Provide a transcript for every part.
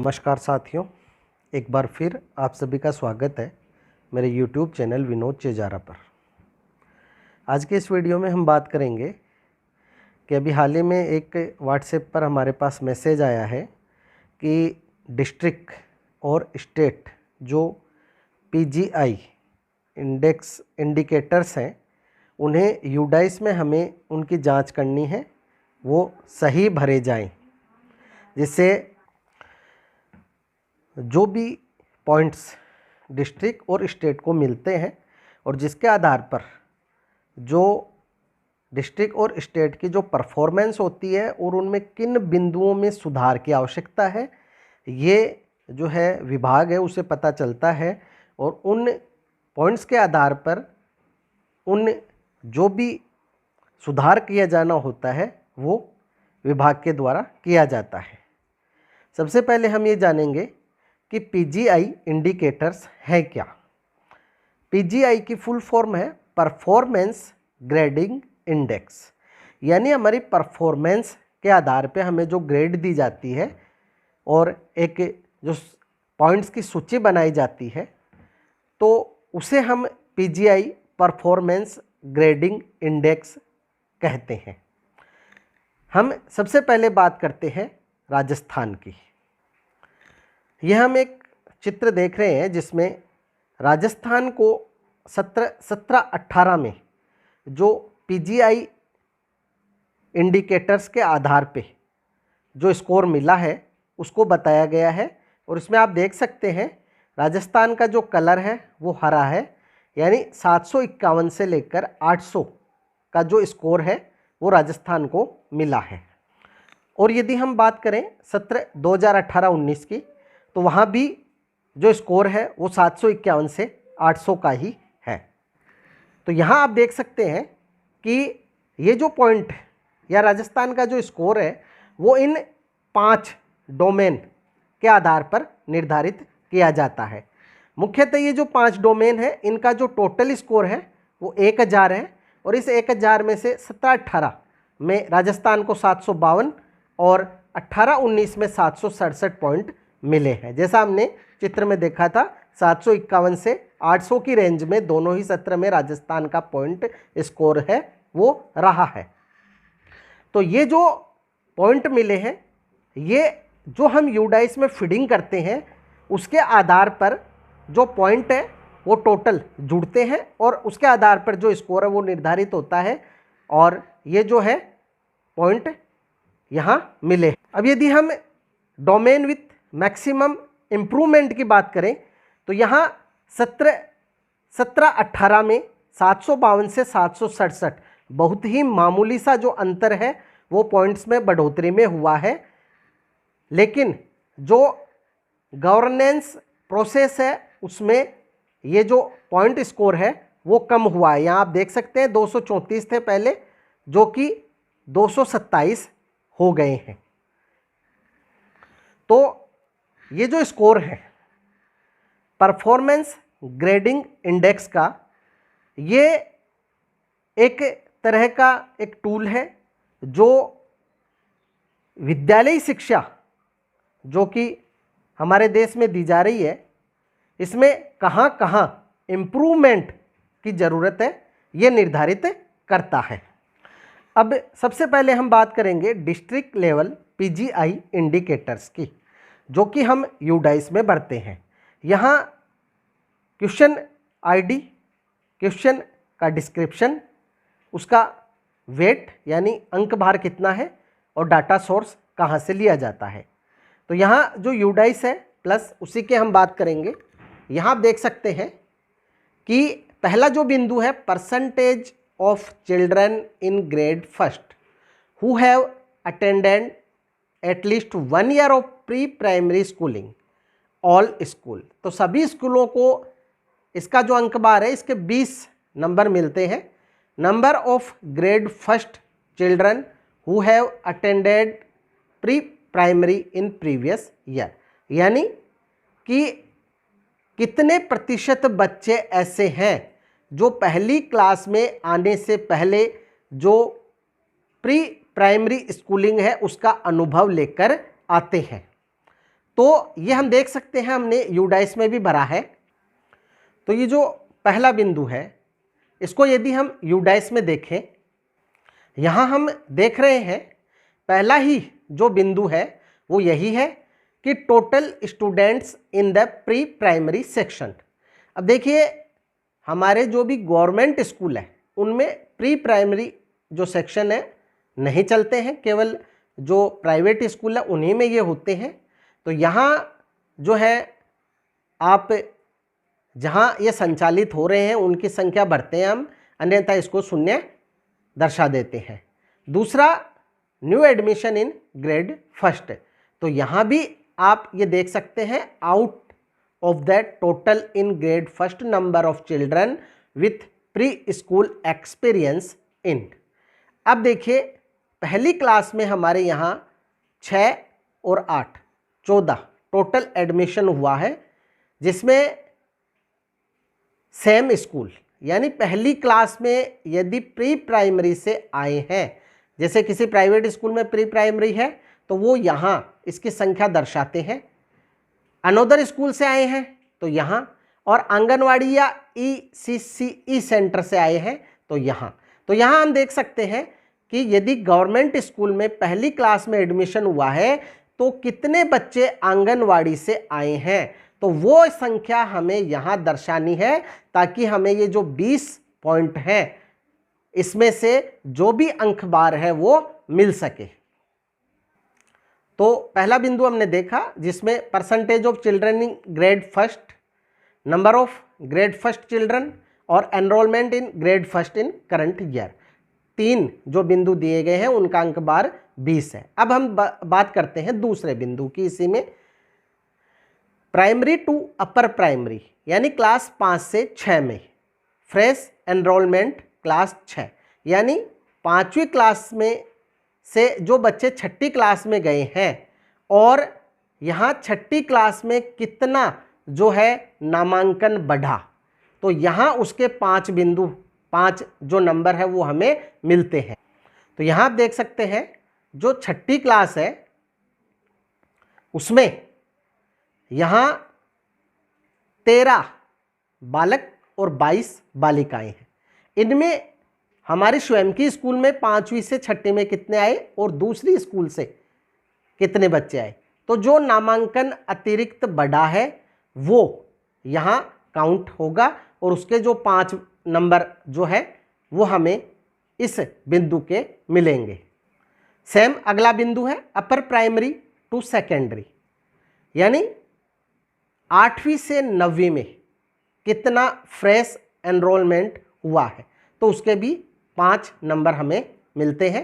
नमस्कार साथियों, एक बार फिर आप सभी का स्वागत है मेरे YouTube चैनल विनोद चेजारा पर। आज के इस वीडियो में हम बात करेंगे कि अभी हाल ही में एक व्हाट्सएप पर हमारे पास मैसेज आया है कि डिस्ट्रिक्ट और स्टेट जो PGI इंडिकेटर्स हैं उन्हें यूडाइस में हमें उनकी जांच करनी है, वो सही भरे जाएं, जिससे जो भी पॉइंट्स डिस्ट्रिक्ट और स्टेट को मिलते हैं और जिसके आधार पर जो डिस्ट्रिक्ट और स्टेट की जो परफॉर्मेंस होती है और उनमें किन बिंदुओं में सुधार की आवश्यकता है, ये जो है विभाग है उसे पता चलता है। और उन पॉइंट्स के आधार पर उन जो भी सुधार किया जाना होता है वो विभाग के द्वारा किया जाता है। सबसे पहले हम ये जानेंगे कि PGI इंडिकेटर्स है क्या। PGI की फुल फॉर्म है परफॉर्मेंस ग्रेडिंग इंडेक्स, यानी हमारी परफॉर्मेंस के आधार पे हमें जो ग्रेड दी जाती है और एक जो पॉइंट्स की सूची बनाई जाती है तो उसे हम PGI परफॉर्मेंस ग्रेडिंग इंडेक्स कहते हैं। हम सबसे पहले बात करते हैं राजस्थान की। यह हम एक चित्र देख रहे हैं जिसमें राजस्थान को 17-18 में जो PGI इंडिकेटर्स के आधार पे जो स्कोर मिला है उसको बताया गया है। और इसमें आप देख सकते हैं राजस्थान का जो कलर है वो हरा है, यानी 751 से लेकर 800 का जो स्कोर है वो राजस्थान को मिला है। और यदि हम बात करें सत्र 2018-19 की तो वहाँ भी जो स्कोर है वो 751 से 800 का ही है। तो यहाँ आप देख सकते हैं कि ये जो पॉइंट या राजस्थान का जो स्कोर है वो इन 5 डोमेन के आधार पर निर्धारित किया जाता है। मुख्यतः ये जो 5 डोमेन है इनका जो टोटल स्कोर है वो 1000 है और इस 1000 में से 17-18 में राजस्थान को 752 और 18-19 में 767 पॉइंट मिले हैं। जैसा हमने चित्र में देखा था 751 से 800 की रेंज में दोनों ही सत्र में राजस्थान का पॉइंट स्कोर है वो रहा है। तो ये जो पॉइंट मिले हैं ये जो हम यूडाइस में फीडिंग करते हैं उसके आधार पर जो पॉइंट है वो टोटल जुड़ते हैं और उसके आधार पर जो स्कोर है वो निर्धारित होता है और ये जो है पॉइंट यहाँ मिले। अब यदि हम डोमेन विथ मैक्सिमम इम्प्रूवमेंट की बात करें तो यहाँ 17-18 में 752 से 767 बहुत ही मामूली सा जो अंतर है वो पॉइंट्स में बढ़ोतरी में हुआ है, लेकिन जो गवर्नेंस प्रोसेस है उसमें ये जो पॉइंट स्कोर है वो कम हुआ है। यहाँ आप देख सकते हैं 234 थे पहले जो कि 227 हो गए हैं। तो ये जो स्कोर है परफॉर्मेंस ग्रेडिंग इंडेक्स का, ये एक तरह का एक टूल है जो विद्यालयी शिक्षा जो कि हमारे देश में दी जा रही है इसमें कहाँ कहाँ इम्प्रूवमेंट की ज़रूरत है ये निर्धारित करता है। अब सबसे पहले हम बात करेंगे डिस्ट्रिक्ट लेवल PGI इंडिकेटर्स की जो कि हम यूडाइस में भरते हैं। यहाँ क्वेश्चन ID, क्वेश्चन का डिस्क्रिप्शन, उसका वेट यानी अंक भार कितना है और डाटा सोर्स कहाँ से लिया जाता है। तो यहाँ जो यूडाइस है प्लस उसी के हम बात करेंगे। यहाँ आप देख सकते हैं कि पहला जो बिंदु है percentage of children in grade first who have attended at least 1 year of pre primary schooling all school. तो सभी स्कूलों को इसका जो अंक बार है इसके 20 नंबर मिलते हैं। Number of grade first children who have attended pre primary in previous year, यानी कि कितने प्रतिशत बच्चे ऐसे हैं जो पहली क्लास में आने से पहले जो प्री प्राइमरी स्कूलिंग है उसका अनुभव लेकर आते हैं। तो ये हम देख सकते हैं, हमने यूडाइस में भी भरा है। तो ये जो पहला बिंदु है इसको यदि हम यूडाइस में देखें, यहाँ हम देख रहे हैं पहला ही जो बिंदु है वो यही है कि total students in the pre primary section. अब देखिए हमारे जो भी गवर्नमेंट स्कूल है उनमें प्री प्राइमरी जो सेक्शन है नहीं चलते हैं, केवल जो प्राइवेट स्कूल है उन्हीं में ये होते हैं। तो यहाँ जो है आप जहाँ ये संचालित हो रहे हैं उनकी संख्या बढ़ते हैं हम, अन्यथा इसको शून्य दर्शा देते हैं। दूसरा, new admission in grade first, तो यहाँ भी आप ये देख सकते हैं out of the total in grade first number of children with pre school experience in. अब देखिए पहली क्लास में हमारे यहाँ 6 और 8 14 टोटल एडमिशन हुआ है, जिसमें सेम स्कूल यानी पहली क्लास में यदि प्री प्राइमरी से आए हैं, जैसे किसी प्राइवेट स्कूल में प्री प्राइमरी है तो वो यहाँ इसकी संख्या दर्शाते हैं, अनोदर स्कूल से आए हैं तो यहाँ, और आंगनवाड़ी या ECCE सेंटर से आए हैं तो यहाँ। तो यहाँ हम देख सकते हैं कि यदि गवर्नमेंट स्कूल में पहली क्लास में एडमिशन हुआ है तो कितने बच्चे आंगनवाड़ी से आए हैं, तो वो संख्या हमें यहाँ दर्शानी है ताकि हमें ये जो 20 पॉइंट हैं इसमें से जो भी अंक बार है वो मिल सके। तो पहला बिंदु हमने देखा जिसमें percentage of children in grade first, number of grade first children और enrolment in grade first in current year. 3 जो बिंदु दिए गए हैं उनका अंक बार 20 है। अब हम बात करते हैं दूसरे बिंदु की, इसी में प्राइमरी टू अपर प्राइमरी यानी क्लास 5 से 6 में फ्रेश एनरोलमेंट क्लास 6, यानी 5वीं क्लास में से जो बच्चे 6ठी क्लास में गए हैं और यहाँ 6ठी क्लास में कितना जो है नामांकन बढ़ा, तो यहाँ उसके 5 बिंदु 5 जो नंबर है वो हमें मिलते हैं। तो यहाँ आप देख सकते हैं जो 6ठी क्लास है उसमें यहाँ 13 बालक और 22 बालिकाएं हैं। इनमें हमारे स्वयं की स्कूल में 5वीं से 6ठी में कितने आए और दूसरी स्कूल से कितने बच्चे आए, तो जो नामांकन अतिरिक्त बढ़ा है वो यहाँ काउंट होगा और उसके जो 5 नंबर जो है वो हमें इस बिंदु के मिलेंगे। सेम अगला बिंदु है अपर प्राइमरी टू सेकेंडरी, यानी 8वीं से 9वीं में कितना फ्रेश एनरोलमेंट हुआ है, तो उसके भी 5 नंबर हमें मिलते हैं।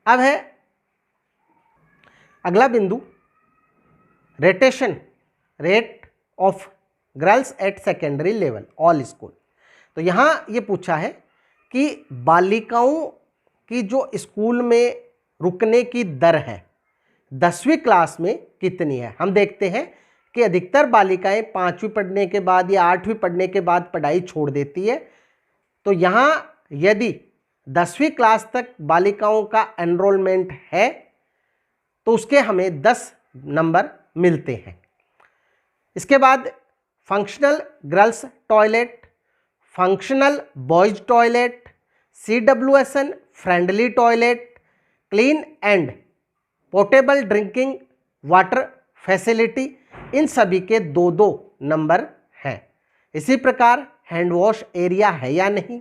अब है अगला बिंदु retention rate of girls at secondary level all school. तो यहाँ ये पूछा है कि बालिकाओं की जो स्कूल में रुकने की दर है 10वीं क्लास में कितनी है। हम देखते हैं कि अधिकतर बालिकाएं 5वीं पढ़ने के बाद या 8वीं पढ़ने के बाद पढ़ाई छोड़ देती है। तो यहाँ यदि 10वीं क्लास तक बालिकाओं का एनरोलमेंट है तो उसके हमें 10 नंबर मिलते हैं। इसके बाद functional girls toilet, functional boys toilet, CWSN friendly toilet, clean and portable drinking water facility, इन सभी के 2-2 नंबर हैं। इसी प्रकार हैंड वॉश एरिया है या नहीं,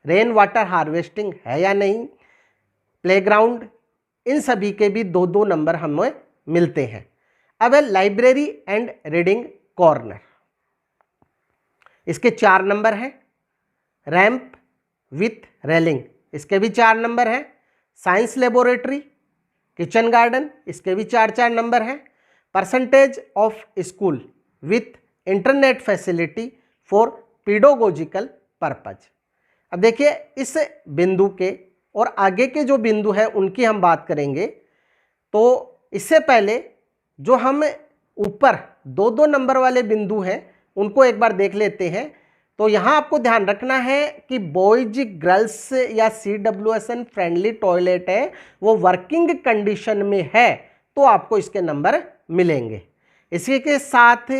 रेन वाटर हार्वेस्टिंग है या नहीं, प्लेग्राउंड, इन सभी के भी 2-2 नंबर हमें मिलते हैं। अब है लाइब्रेरी एंड रीडिंग कॉर्नर, इसके 4 नंबर हैं। रैंप विथ रेलिंग, इसके भी 4 नंबर हैं। साइंस लेबोरेटरी, किचन गार्डन, इसके भी 4-4 नंबर हैं। Percentage of school with internet facility for pedagogical purpose. अब देखिए इस बिंदु के और आगे के जो बिंदु है उनकी हम बात करेंगे। तो इससे पहले जो हम ऊपर 2-2 नंबर वाले बिंदु हैं उनको एक बार देख लेते हैं। तो यहाँ आपको ध्यान रखना है कि बॉयज गर्ल्स या CWSN फ्रेंडली टॉयलेट है वो वर्किंग कंडीशन में है तो आपको इसके नंबर मिलेंगे। इसी के साथ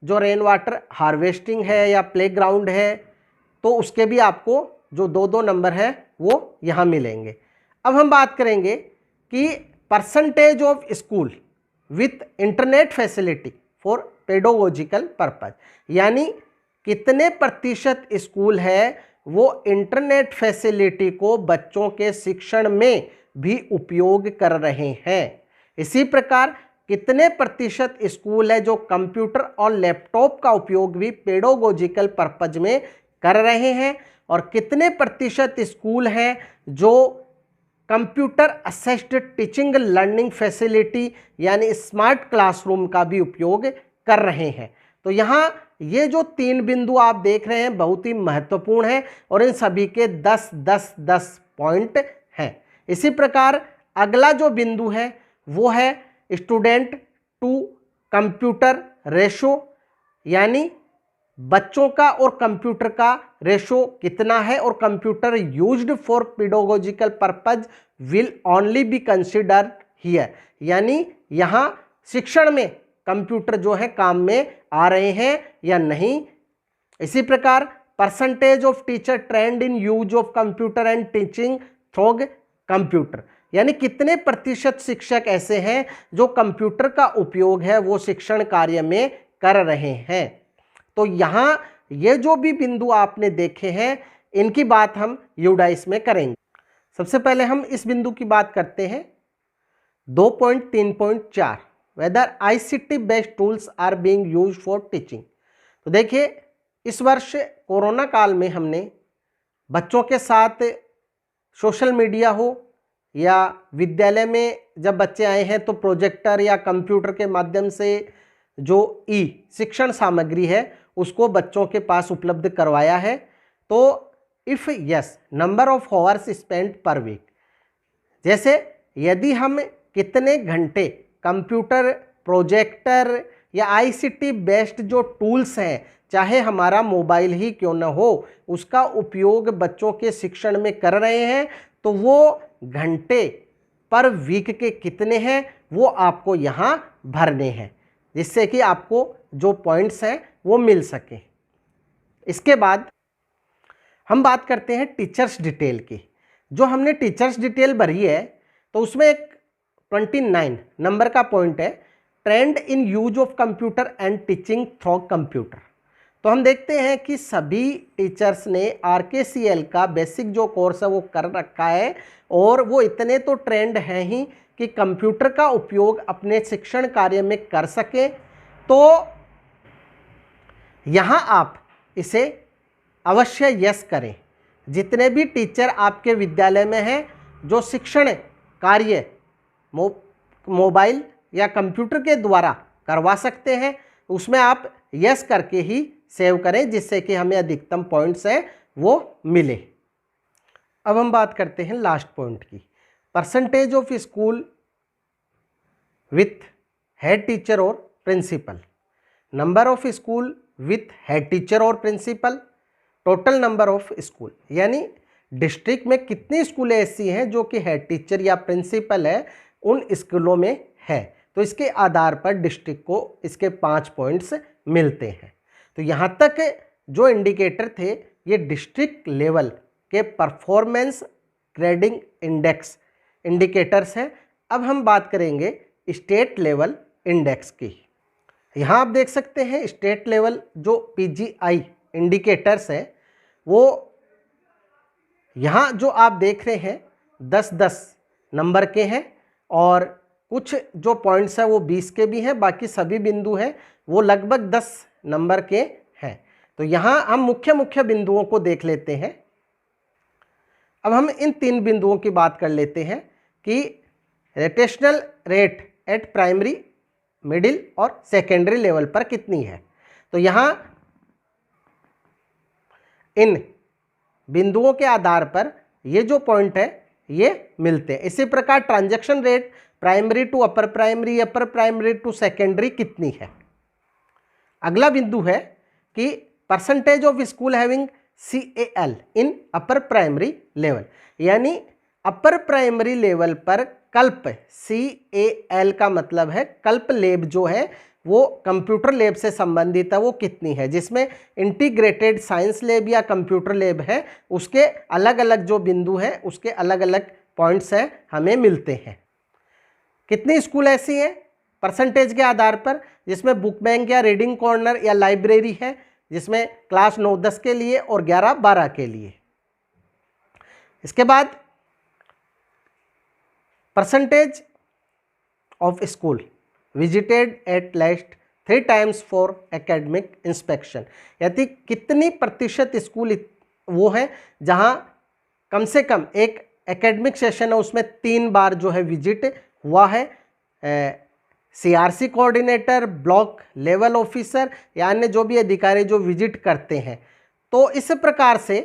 जो रेन वाटर हार्वेस्टिंग है या प्लेग्राउंड है तो उसके भी आपको जो 2-2 नंबर है वो यहाँ मिलेंगे। अब हम बात करेंगे कि percentage of school with internet facility for pedological purpose, यानी कितने प्रतिशत स्कूल है वो इंटरनेट फैसिलिटी को बच्चों के शिक्षण में भी उपयोग कर रहे हैं। इसी प्रकार कितने प्रतिशत स्कूल है जो कंप्यूटर और लैपटॉप का उपयोग भी पेडोलॉजिकल पर्पज में कर रहे हैं, और कितने प्रतिशत स्कूल हैं जो computer assisted teaching learning facility यानी स्मार्ट क्लासरूम का भी उपयोग कर रहे हैं। तो यहाँ ये जो 3 बिंदु आप देख रहे हैं बहुत ही महत्वपूर्ण है और इन सभी के 10-10-10 पॉइंट हैं। इसी प्रकार अगला जो बिंदु है वो है स्टूडेंट टू कंप्यूटर रेशो, यानी बच्चों का और कंप्यूटर का रेशो कितना है, और computer used for pedological purpose will only be considered here, यानी यहाँ शिक्षण में कंप्यूटर जो है काम में आ रहे हैं या नहीं। इसी प्रकार percentage of teacher trend in use of computer and teaching through computer, यानी कितने प्रतिशत शिक्षक ऐसे हैं जो कंप्यूटर का उपयोग है वो शिक्षण कार्य में कर रहे हैं। तो यहाँ ये जो भी बिंदु आपने देखे हैं इनकी बात हम यूडाइस में करेंगे। सबसे पहले हम इस बिंदु की बात करते हैं 2.3.4 whether ICT based tools are being used for teaching. तो देखिए इस वर्ष कोरोना काल में हमने बच्चों के साथ सोशल मीडिया हो या विद्यालय में जब बच्चे आए हैं तो प्रोजेक्टर या कंप्यूटर के माध्यम से जो शिक्षण सामग्री है उसको बच्चों के पास उपलब्ध करवाया है। तो if yes number of hours spent per week, जैसे यदि हम कितने घंटे कंप्यूटर प्रोजेक्टर या ICT बेस्ड जो टूल्स हैं चाहे हमारा मोबाइल ही क्यों न हो उसका उपयोग बच्चों के शिक्षण में कर रहे हैं, तो वो घंटे पर वीक के कितने हैं वो आपको यहाँ भरने हैं जिससे कि आपको जो पॉइंट्स हैं वो मिल सके। इसके बाद हम बात करते हैं टीचर्स डिटेल की। जो हमने टीचर्स डिटेल भरी है तो उसमें एक 29 नंबर का पॉइंट है trend in use of computer and teaching through computer. तो हम देखते हैं कि सभी टीचर्स ने RKCL का बेसिक जो कोर्स है वो कर रखा है और वो इतने तो ट्रेंड हैं ही कि कंप्यूटर का उपयोग अपने शिक्षण कार्य में कर सकें। तो यहाँ आप इसे अवश्य यस करें। जितने भी टीचर आपके विद्यालय में हैं जो शिक्षण कार्य मोबाइल या कंप्यूटर के द्वारा करवा सकते हैं उसमें आप यस करके ही सेव करें जिससे कि हमें अधिकतम पॉइंट्स हैं वो मिले। अब हम बात करते हैं लास्ट पॉइंट की, percentage of school with head teacher और principal, number of school with head teacher और principal, total number of school, यानी डिस्ट्रिक्ट में कितनी स्कूलें ऐसी हैं जो कि हेड टीचर या प्रिंसिपल है उन स्कूलों में है। तो इसके आधार पर डिस्ट्रिक्ट को इसके 5 पॉइंट्स मिलते हैं। तो यहाँ तक जो इंडिकेटर थे ये डिस्ट्रिक्ट लेवल के परफॉर्मेंस ग्रेडिंग इंडेक्स इंडिकेटर्स हैं। अब हम बात करेंगे स्टेट लेवल इंडेक्स की। यहाँ आप देख सकते हैं स्टेट लेवल जो PGI इंडिकेटर्स हैं वो यहाँ जो आप देख रहे हैं 10-10 नंबर के हैं और कुछ जो पॉइंट्स हैं वो 20 के भी हैं, बाकी सभी बिंदु हैं वो लगभग 10 नंबर के हैं। तो यहाँ हम मुख्य बिंदुओं को देख लेते हैं। अब हम इन 3 बिंदुओं की बात कर लेते हैं कि rotational rate at primary middle और सेकेंडरी लेवल पर कितनी है। तो यहाँ इन बिंदुओं के आधार पर ये जो पॉइंट है ये मिलते हैं। इसी प्रकार transaction rate primary to upper primary to secondary कितनी है। अगला बिंदु है कि percentage of school having CAL in upper primary level, यानी अपर प्राइमरी लेवल पर कल्प, CAL का मतलब है कल्प लैब जो है वो कंप्यूटर लैब से संबंधित है, वो कितनी है, जिसमें इंटीग्रेटेड साइंस लैब या कंप्यूटर लैब है उसके अलग अलग जो बिंदु हैं उसके अलग अलग पॉइंट्स हैं हमें मिलते हैं। कितनी स्कूल ऐसी हैं परसेंटेज के आधार पर, जिसमें बुक बैंक या रीडिंग कॉर्नर या लाइब्रेरी है, जिसमें क्लास 9-10 के लिए और 11-12 के लिए। इसके बाद percentage of school visited at last 3 times for academic inspection, यानी कितनी प्रतिशत स्कूल वो है जहां कम से कम एक एकेडमिक सेशन है उसमें 3 बार जो है विजिट हुआ है। CRC coordinator, block level officer या अन्य जो भी अधिकारी जो विजिट करते हैं। तो इस प्रकार से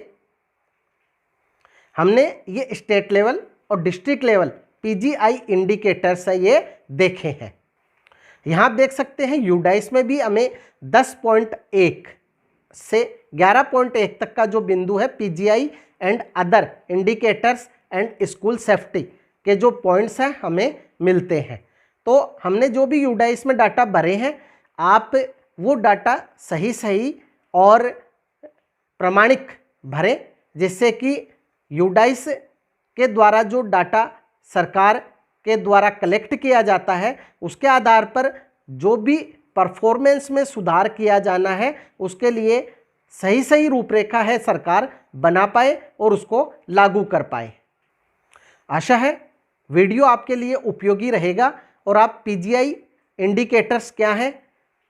हमने ये स्टेट लेवल और डिस्ट्रिक्ट लेवल PGI इंडिकेटर्स है ये देखे हैं। यहाँ आप देख सकते हैं यूडाइस में भी हमें 10.1 से 11.1 तक का जो बिंदु है PGI and other indicators and school safety के जो पॉइंट्स हैं हमें मिलते हैं। तो हमने जो भी यूडाइस में डाटा भरे हैं आप वो डाटा सही और प्रमाणिक भरें, जिससे कि यूडाइस के द्वारा जो डाटा सरकार के द्वारा कलेक्ट किया जाता है उसके आधार पर जो भी परफॉर्मेंस में सुधार किया जाना है उसके लिए सही रूपरेखा है सरकार बना पाए और उसको लागू कर पाए। आशा है वीडियो आपके लिए उपयोगी रहेगा और आप PGI इंडिकेटर्स क्या हैं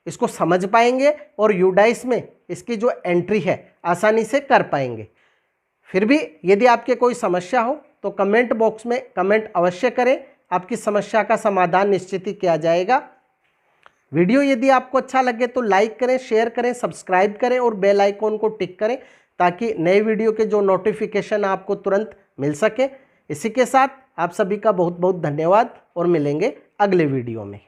इसको समझ पाएंगे और यूडाइस में इसकी जो एंट्री है आसानी से कर पाएंगे। फिर भी यदि आपके कोई समस्या हो तो कमेंट बॉक्स में कमेंट अवश्य करें, आपकी समस्या का समाधान निश्चित ही किया जाएगा। वीडियो यदि आपको अच्छा लगे तो लाइक करें, शेयर करें, सब्सक्राइब करें और बेल आइकॉन को टिक करें ताकि नए वीडियो के जो नोटिफिकेशन आपको तुरंत मिल सके। इसी के साथ आप सभी का बहुत बहुत धन्यवाद और मिलेंगे अगले वीडियो में।